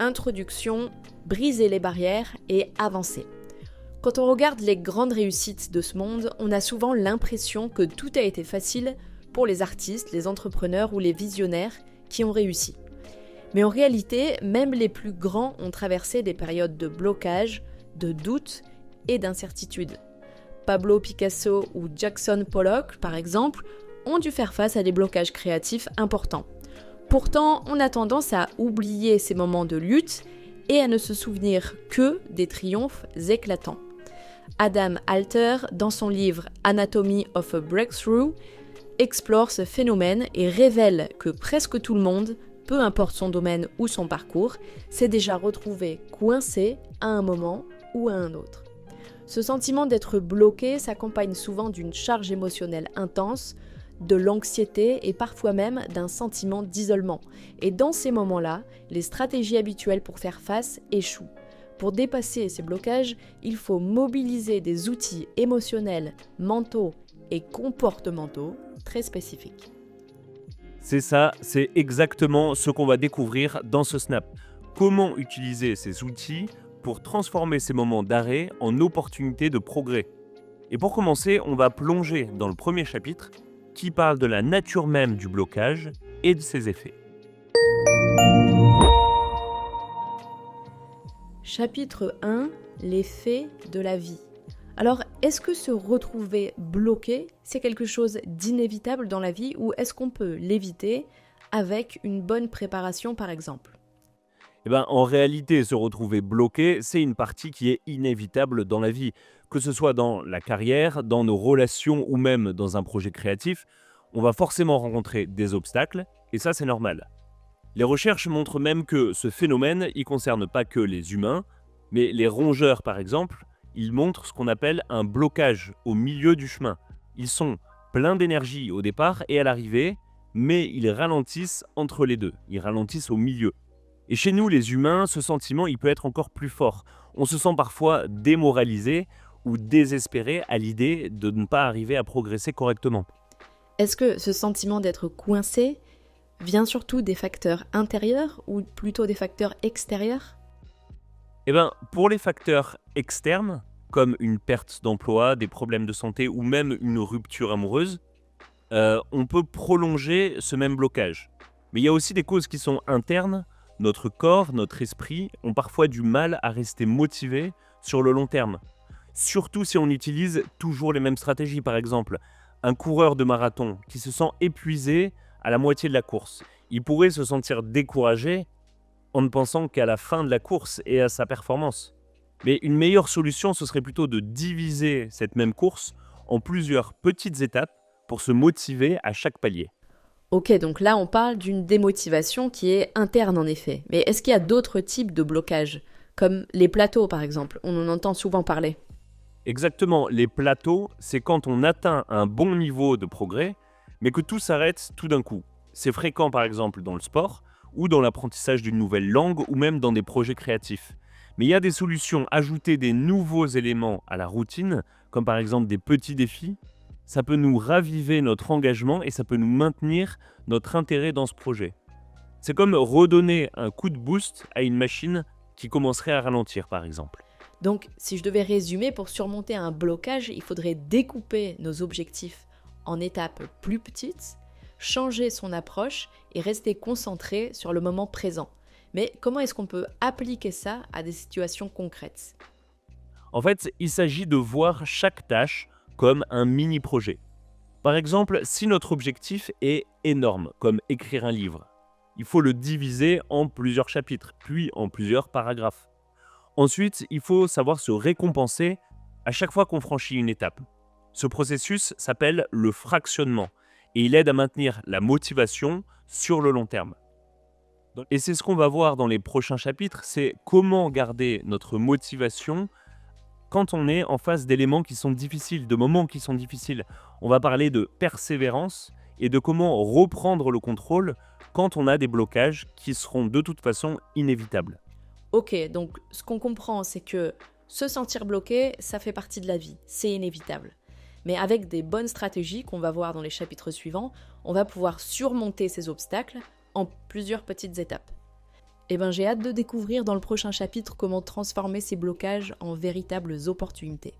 introduction, briser les barrières et avancer. Quand on regarde les grandes réussites de ce monde, on a souvent l'impression que tout a été facile pour les artistes, les entrepreneurs ou les visionnaires qui ont réussi. Mais en réalité, même les plus grands ont traversé des périodes de blocage, de doute et d'incertitude. Pablo Picasso ou Jackson Pollock, par exemple, ont dû faire face à des blocages créatifs importants. Pourtant, on a tendance à oublier ces moments de lutte et à ne se souvenir que des triomphes éclatants. Adam Alter, dans son livre Anatomy of a Breakthrough, explore ce phénomène et révèle que presque tout le monde, peu importe son domaine ou son parcours, s'est déjà retrouvé coincé à un moment ou à un autre. Ce sentiment d'être bloqué s'accompagne souvent d'une charge émotionnelle intense, de l'anxiété et parfois même d'un sentiment d'isolement. Et dans ces moments-là, les stratégies habituelles pour faire face échouent. Pour dépasser ces blocages, il faut mobiliser des outils émotionnels, mentaux et comportementaux très spécifiques. C'est ça, c'est exactement ce qu'on va découvrir dans ce Snap. Comment utiliser ces outils pour transformer ces moments d'arrêt en opportunités de progrès. Et pour commencer, on va plonger dans le premier chapitre qui parle de la nature même du blocage et de ses effets. Chapitre 1, les faits de la vie. Alors, est-ce que se retrouver bloqué, c'est quelque chose d'inévitable dans la vie ou est-ce qu'on peut l'éviter avec une bonne préparation par exemple ? En réalité, se retrouver bloqué, c'est une partie qui est inévitable dans la vie. Que ce soit dans la carrière, dans nos relations ou même dans un projet créatif, on va forcément rencontrer des obstacles et ça c'est normal. Les recherches montrent même que ce phénomène, il ne concerne pas que les humains, mais les rongeurs par exemple, ils montrent ce qu'on appelle un blocage au milieu du chemin. Ils sont pleins d'énergie au départ et à l'arrivée, mais ils ralentissent entre les deux, ils ralentissent au milieu. Et chez nous, les humains, ce sentiment, il peut être encore plus fort. On se sent parfois démoralisé ou désespéré à l'idée de ne pas arriver à progresser correctement. Est-ce que ce sentiment d'être coincé vient surtout des facteurs intérieurs ou plutôt des facteurs extérieurs ? Pour les facteurs externes, comme une perte d'emploi, des problèmes de santé ou même une rupture amoureuse, on peut prolonger ce même blocage. Mais il y a aussi des causes qui sont internes. Notre corps, notre esprit ont parfois du mal à rester motivés sur le long terme. Surtout si on utilise toujours les mêmes stratégies. Par exemple, un coureur de marathon qui se sent épuisé à la moitié de la course. Il pourrait se sentir découragé en ne pensant qu'à la fin de la course et à sa performance. Mais une meilleure solution, ce serait plutôt de diviser cette même course en plusieurs petites étapes pour se motiver à chaque palier. Ok, donc là on parle d'une démotivation qui est interne en effet. Mais est-ce qu'il y a d'autres types de blocages, comme les plateaux par exemple, on en entend souvent parler ? Exactement, les plateaux, c'est quand on atteint un bon niveau de progrès, mais que tout s'arrête tout d'un coup. C'est fréquent par exemple dans le sport, ou dans l'apprentissage d'une nouvelle langue, ou même dans des projets créatifs. Mais il y a des solutions, ajouter des nouveaux éléments à la routine, comme par exemple des petits défis. Ça peut nous raviver notre engagement et ça peut nous maintenir notre intérêt dans ce projet. C'est comme redonner un coup de boost à une machine qui commencerait à ralentir par exemple. Donc, si je devais résumer, pour surmonter un blocage, il faudrait découper nos objectifs en étapes plus petites, changer son approche et rester concentré sur le moment présent. Mais comment est-ce qu'on peut appliquer ça à des situations concrètes ? En fait, il s'agit de voir chaque tâche comme un mini-projet. Par exemple, si notre objectif est énorme, comme écrire un livre, il faut le diviser en plusieurs chapitres, puis en plusieurs paragraphes. Ensuite, il faut savoir se récompenser à chaque fois qu'on franchit une étape. Ce processus s'appelle le fractionnement et il aide à maintenir la motivation sur le long terme. Et c'est ce qu'on va voir dans les prochains chapitres, c'est comment garder notre motivation quand on est en face d'éléments qui sont difficiles, de moments qui sont difficiles. On va parler de persévérance et de comment reprendre le contrôle quand on a des blocages qui seront de toute façon inévitables. Ok, donc ce qu'on comprend, c'est que se sentir bloqué, ça fait partie de la vie, c'est inévitable. Mais avec des bonnes stratégies qu'on va voir dans les chapitres suivants, on va pouvoir surmonter ces obstacles en plusieurs petites étapes. Eh ben, j'ai hâte de découvrir dans le prochain chapitre comment transformer ces blocages en véritables opportunités.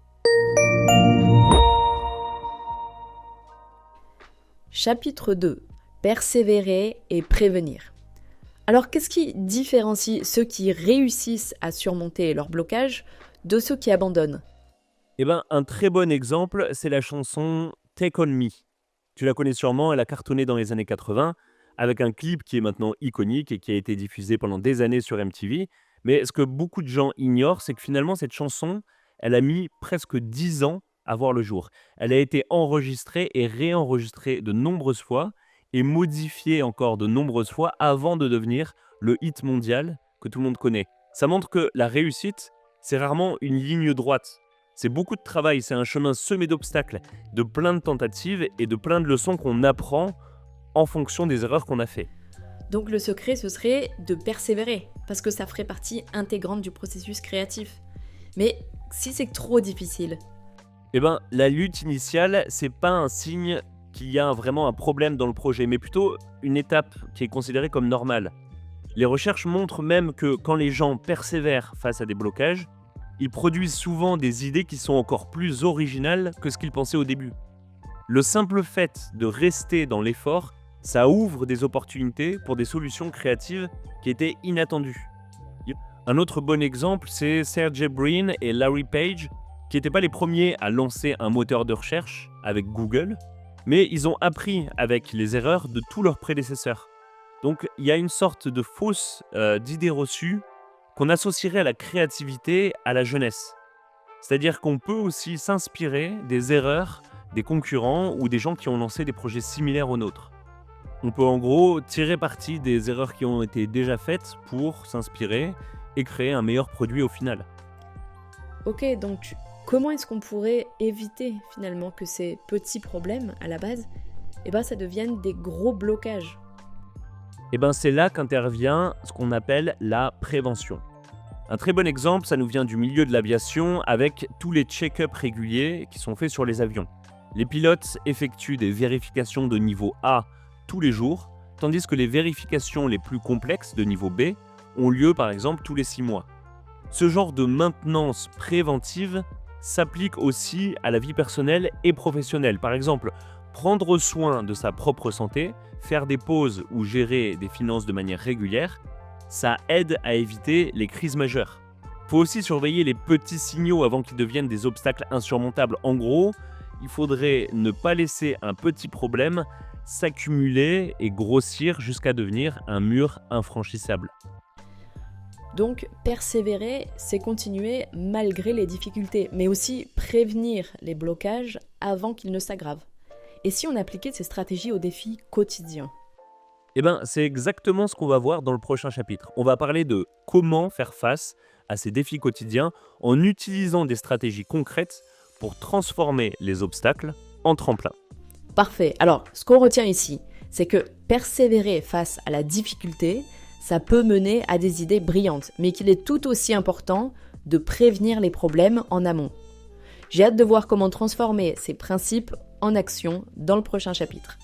Chapitre 2. Persévérer et prévenir. Alors, qu'est-ce qui différencie ceux qui réussissent à surmonter leurs blocages de ceux qui abandonnent? Eh ben, un très bon exemple, c'est la chanson Take On Me. Tu la connais sûrement, elle a cartonné dans les années 80, avec un clip qui est maintenant iconique et qui a été diffusé pendant des années sur MTV. Mais ce que beaucoup de gens ignorent, c'est que finalement, cette chanson, elle a mis presque 10 ans à voir le jour. Elle a été enregistrée et réenregistrée de nombreuses fois et modifiée encore de nombreuses fois avant de devenir le hit mondial que tout le monde connaît. Ça montre que la réussite, c'est rarement une ligne droite. C'est beaucoup de travail, c'est un chemin semé d'obstacles, de plein de tentatives et de plein de leçons qu'on apprend en fonction des erreurs qu'on a fait. Donc le secret, ce serait de persévérer, parce que ça ferait partie intégrante du processus créatif. Mais si c'est trop difficile, Eh ben, la lutte initiale, c'est pas un signe qu'il y a vraiment un problème dans le projet, mais plutôt une étape qui est considérée comme normale. Les recherches montrent même que quand les gens persévèrent face à des blocages, ils produisent souvent des idées qui sont encore plus originales que ce qu'ils pensaient au début. Le simple fait de rester dans l'effort, ça ouvre des opportunités pour des solutions créatives qui étaient inattendues. Un autre bon exemple, c'est Sergey Brin et Larry Page, qui n'étaient pas les premiers à lancer un moteur de recherche avec Google, mais ils ont appris avec les erreurs de tous leurs prédécesseurs. Donc il y a une sorte de fausse d'idée reçue qu'on associerait à la créativité, à la jeunesse. C'est-à-dire qu'on peut aussi s'inspirer des erreurs des concurrents ou des gens qui ont lancé des projets similaires aux nôtres. On peut en gros tirer parti des erreurs qui ont été déjà faites pour s'inspirer et créer un meilleur produit au final. ok, donc comment est-ce qu'on pourrait éviter finalement que ces petits problèmes, à la base, ça devienne des gros blocages? Et bien c'est là qu'intervient ce qu'on appelle la prévention. Un très bon exemple, ça nous vient du milieu de l'aviation avec tous les check-ups réguliers qui sont faits sur les avions. Les pilotes effectuent des vérifications de niveau A tous les jours, tandis que les vérifications les plus complexes de niveau B ont lieu par exemple tous les 6 mois. Ce genre de maintenance préventive s'applique aussi à la vie personnelle et professionnelle. Par exemple, prendre soin de sa propre santé, faire des pauses ou gérer des finances de manière régulière, ça aide à éviter les crises majeures. Il faut aussi surveiller les petits signaux avant qu'ils deviennent des obstacles insurmontables. En gros, il faudrait ne pas laisser un petit problème s'accumuler et grossir jusqu'à devenir un mur infranchissable. Donc persévérer, c'est continuer malgré les difficultés, mais aussi prévenir les blocages avant qu'ils ne s'aggravent. Et si on appliquait ces stratégies aux défis quotidiens? Eh bien, c'est exactement ce qu'on va voir dans le prochain chapitre. On va parler de comment faire face à ces défis quotidiens en utilisant des stratégies concrètes pour transformer les obstacles en tremplins. Parfait. Alors, ce qu'on retient ici, c'est que persévérer face à la difficulté, ça peut mener à des idées brillantes, mais qu'il est tout aussi important de prévenir les problèmes en amont. J'ai hâte de voir comment transformer ces principes en action dans le prochain chapitre.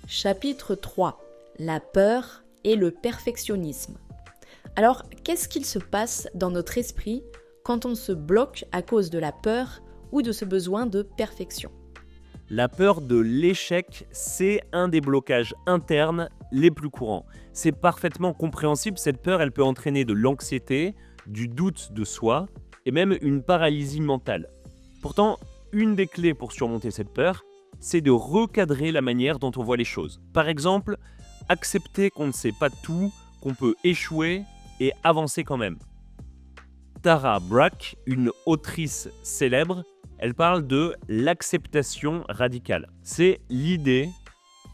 Chapitre 3. La peur et le perfectionnisme. Alors, qu'est-ce qu'il se passe dans notre esprit quand on se bloque à cause de la peur ou de ce besoin de perfection? La peur de l'échec, c'est un des blocages internes les plus courants. C'est parfaitement compréhensible, cette peur, elle peut entraîner de l'anxiété, du doute de soi et même une paralysie mentale. Pourtant, une des clés pour surmonter cette peur, c'est de recadrer la manière dont on voit les choses. Par exemple, accepter qu'on ne sait pas tout, qu'on peut échouer et avancer quand même. Tara Brach, une autrice célèbre, elle parle de l'acceptation radicale. C'est l'idée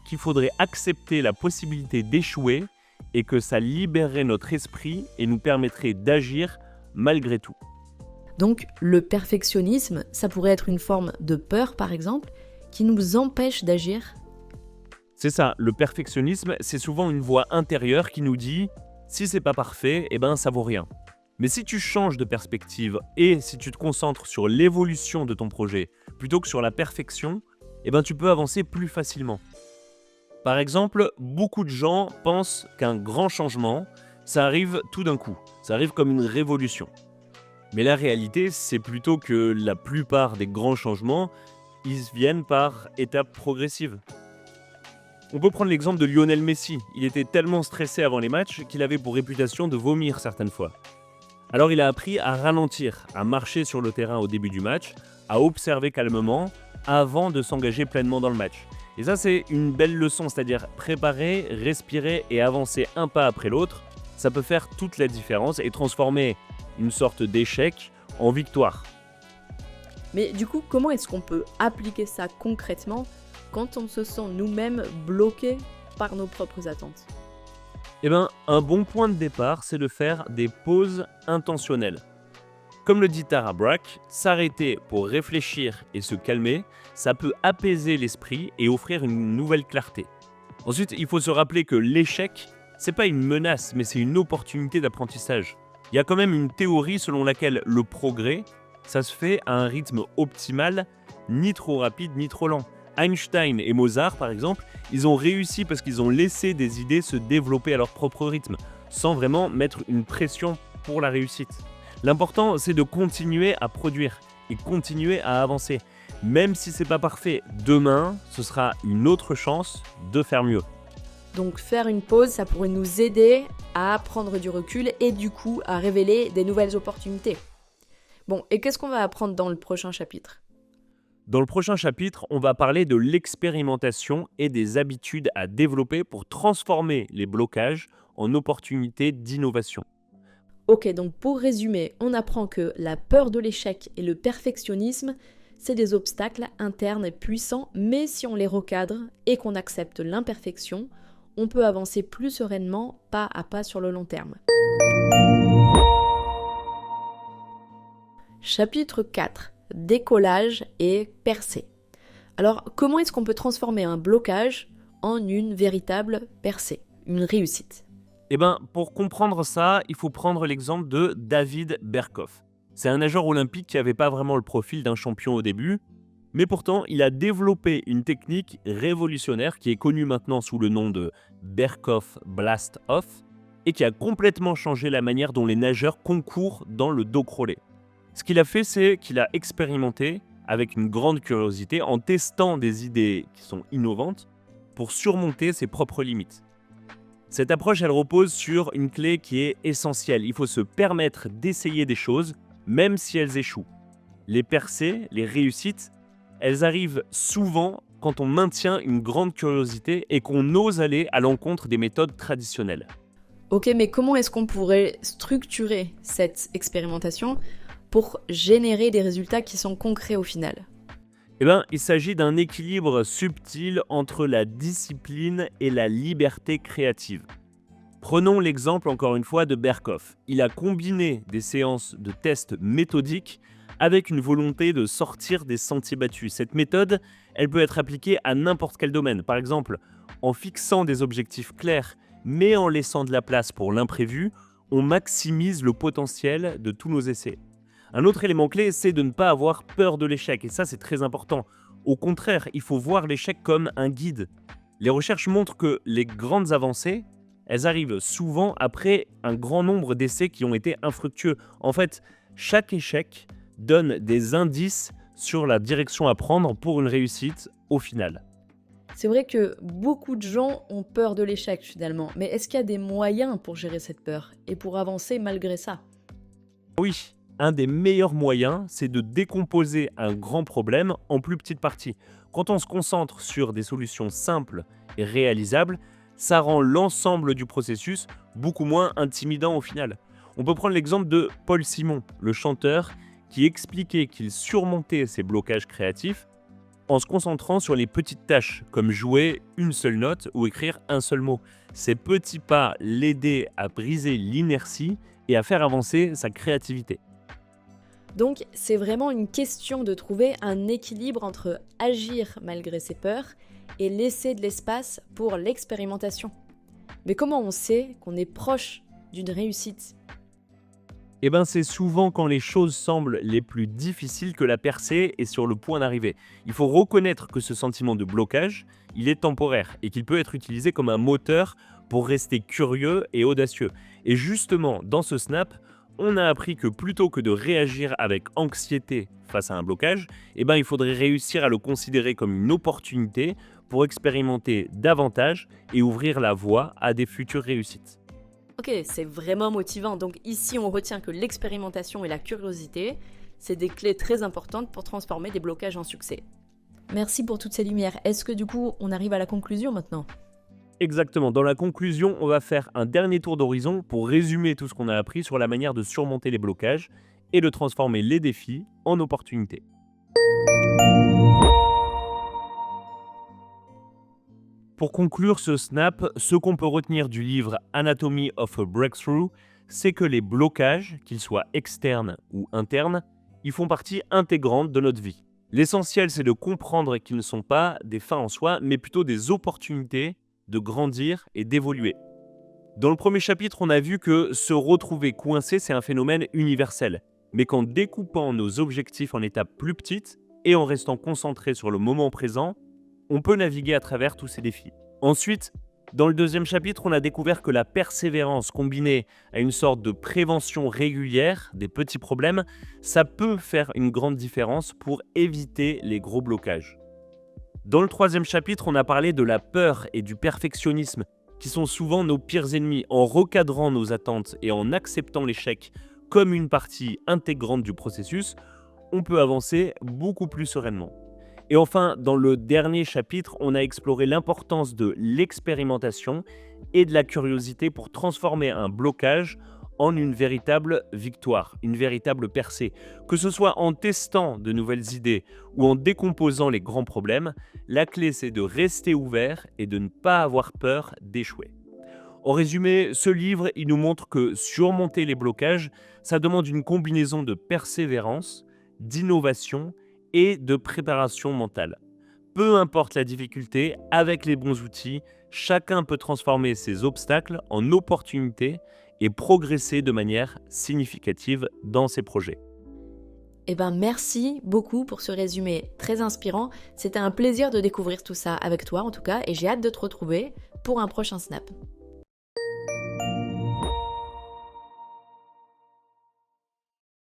qu'il faudrait accepter la possibilité d'échouer et que ça libérerait notre esprit et nous permettrait d'agir malgré tout. Donc le perfectionnisme, ça pourrait être une forme de peur par exemple, qui nous empêche d'agir? C'est ça, le perfectionnisme, c'est souvent une voix intérieure qui nous dit « si c'est pas parfait, ça vaut rien ». Mais si tu changes de perspective et si tu te concentres sur l'évolution de ton projet plutôt que sur la perfection, tu peux avancer plus facilement. Par exemple, beaucoup de gens pensent qu'un grand changement, ça arrive tout d'un coup, ça arrive comme une révolution. Mais la réalité, c'est plutôt que la plupart des grands changements, ils viennent par étapes progressives. On peut prendre l'exemple de Lionel Messi. Il était tellement stressé avant les matchs qu'il avait pour réputation de vomir certaines fois. Alors il a appris à ralentir, à marcher sur le terrain au début du match, à observer calmement avant de s'engager pleinement dans le match. Et ça, c'est une belle leçon, c'est-à-dire préparer, respirer et avancer un pas après l'autre. Ça peut faire toute la différence et transformer une sorte d'échec en victoire. Mais du coup, comment est-ce qu'on peut appliquer ça concrètement quand on se sent nous-mêmes bloqués par nos propres attentes? Eh bien, un bon point de départ, c'est de faire des pauses intentionnelles. Comme le dit Tara Brach, s'arrêter pour réfléchir et se calmer, ça peut apaiser l'esprit et offrir une nouvelle clarté. Ensuite, il faut se rappeler que l'échec, c'est pas une menace, mais c'est une opportunité d'apprentissage. Il y a quand même une théorie selon laquelle le progrès, ça se fait à un rythme optimal, ni trop rapide ni trop lent. Einstein et Mozart, par exemple, ils ont réussi parce qu'ils ont laissé des idées se développer à leur propre rythme, sans vraiment mettre une pression pour la réussite. L'important, c'est de continuer à produire et continuer à avancer. Même si c'est pas parfait, demain, ce sera une autre chance de faire mieux. Donc faire une pause, ça pourrait nous aider à prendre du recul et du coup à révéler des nouvelles opportunités. Bon, et qu'est-ce qu'on va apprendre dans le prochain chapitre ? Dans le prochain chapitre, on va parler de l'expérimentation et des habitudes à développer pour transformer les blocages en opportunités d'innovation. Ok, donc pour résumer, on apprend que la peur de l'échec et le perfectionnisme, c'est des obstacles internes puissants, mais si on les recadre et qu'on accepte l'imperfection, on peut avancer plus sereinement, pas à pas sur le long terme. Chapitre 4. Décollage et percée. Alors, comment est-ce qu'on peut transformer un blocage en une véritable percée, une réussite ? Eh bien, pour comprendre ça, il faut prendre l'exemple de David Berkoff. C'est un nageur olympique qui n'avait pas vraiment le profil d'un champion au début, mais pourtant, il a développé une technique révolutionnaire qui est connue maintenant sous le nom de Berkoff Blast Off et qui a complètement changé la manière dont les nageurs concourent dans le dos crawlé. Ce qu'il a fait, c'est qu'il a expérimenté avec une grande curiosité en testant des idées qui sont innovantes pour surmonter ses propres limites. Cette approche, elle repose sur une clé qui est essentielle. Il faut se permettre d'essayer des choses, même si elles échouent. Les percées, les réussites, elles arrivent souvent quand on maintient une grande curiosité et qu'on ose aller à l'encontre des méthodes traditionnelles. Ok, mais comment est-ce qu'on pourrait structurer cette expérimentation pour générer des résultats qui sont concrets au final ? Eh bien, il s'agit d'un équilibre subtil entre la discipline et la liberté créative. Prenons l'exemple encore une fois de Berkoff. Il a combiné des séances de tests méthodiques avec une volonté de sortir des sentiers battus. Cette méthode, elle peut être appliquée à n'importe quel domaine. Par exemple, en fixant des objectifs clairs, mais en laissant de la place pour l'imprévu, on maximise le potentiel de tous nos essais. Un autre élément clé, c'est de ne pas avoir peur de l'échec, et ça c'est très important. Au contraire, il faut voir l'échec comme un guide. Les recherches montrent que les grandes avancées, elles arrivent souvent après un grand nombre d'essais qui ont été infructueux. En fait, chaque échec donne des indices sur la direction à prendre pour une réussite au final. C'est vrai que beaucoup de gens ont peur de l'échec finalement, mais est-ce qu'il y a des moyens pour gérer cette peur et pour avancer malgré ça ? Oui. Un des meilleurs moyens, c'est de décomposer un grand problème en plus petites parties. Quand on se concentre sur des solutions simples et réalisables, ça rend l'ensemble du processus beaucoup moins intimidant au final. On peut prendre l'exemple de Paul Simon, le chanteur, qui expliquait qu'il surmontait ses blocages créatifs en se concentrant sur les petites tâches, comme jouer une seule note ou écrire un seul mot. Ces petits pas l'aidaient à briser l'inertie et à faire avancer sa créativité. Donc c'est vraiment une question de trouver un équilibre entre agir malgré ses peurs et laisser de l'espace pour l'expérimentation. Mais comment on sait qu'on est proche d'une réussite ? Eh ben, c'est souvent quand les choses semblent les plus difficiles que la percée est sur le point d'arriver. Il faut reconnaître que ce sentiment de blocage, il est temporaire et qu'il peut être utilisé comme un moteur pour rester curieux et audacieux. Et justement, dans ce snap, on a appris que plutôt que de réagir avec anxiété face à un blocage, eh ben, il faudrait réussir à le considérer comme une opportunité pour expérimenter davantage et ouvrir la voie à des futures réussites. Ok, c'est vraiment motivant. Donc ici, on retient que l'expérimentation et la curiosité, c'est des clés très importantes pour transformer des blocages en succès. Merci pour toutes ces lumières. Est-ce que du coup, on arrive à la conclusion maintenant ? Exactement. Dans la conclusion, on va faire un dernier tour d'horizon pour résumer tout ce qu'on a appris sur la manière de surmonter les blocages et de transformer les défis en opportunités. Pour conclure ce snap, ce qu'on peut retenir du livre Anatomy of a Breakthrough, c'est que les blocages, qu'ils soient externes ou internes, ils font partie intégrante de notre vie. L'essentiel, c'est de comprendre qu'ils ne sont pas des fins en soi, mais plutôt des opportunités de grandir et d'évoluer. Dans le premier chapitre, on a vu que se retrouver coincé, c'est un phénomène universel, mais qu'en découpant nos objectifs en étapes plus petites et en restant concentré sur le moment présent, on peut naviguer à travers tous ces défis. Ensuite, dans le deuxième chapitre, on a découvert que la persévérance combinée à une sorte de prévention régulière des petits problèmes, ça peut faire une grande différence pour éviter les gros blocages. Dans le troisième chapitre, on a parlé de la peur et du perfectionnisme, qui sont souvent nos pires ennemis. En recadrant nos attentes et en acceptant l'échec comme une partie intégrante du processus, on peut avancer beaucoup plus sereinement. Et enfin, dans le dernier chapitre, on a exploré l'importance de l'expérimentation et de la curiosité pour transformer un blocage en une véritable victoire, une véritable percée. Que ce soit en testant de nouvelles idées ou en décomposant les grands problèmes, la clé c'est de rester ouvert et de ne pas avoir peur d'échouer. En résumé, ce livre, il nous montre que surmonter les blocages, ça demande une combinaison de persévérance, d'innovation et de préparation mentale. Peu importe la difficulté, avec les bons outils, chacun peut transformer ses obstacles en opportunités et progresser de manière significative dans ses projets. Eh ben merci beaucoup pour ce résumé très inspirant. C'était un plaisir de découvrir tout ça avec toi en tout cas et j'ai hâte de te retrouver pour un prochain snap.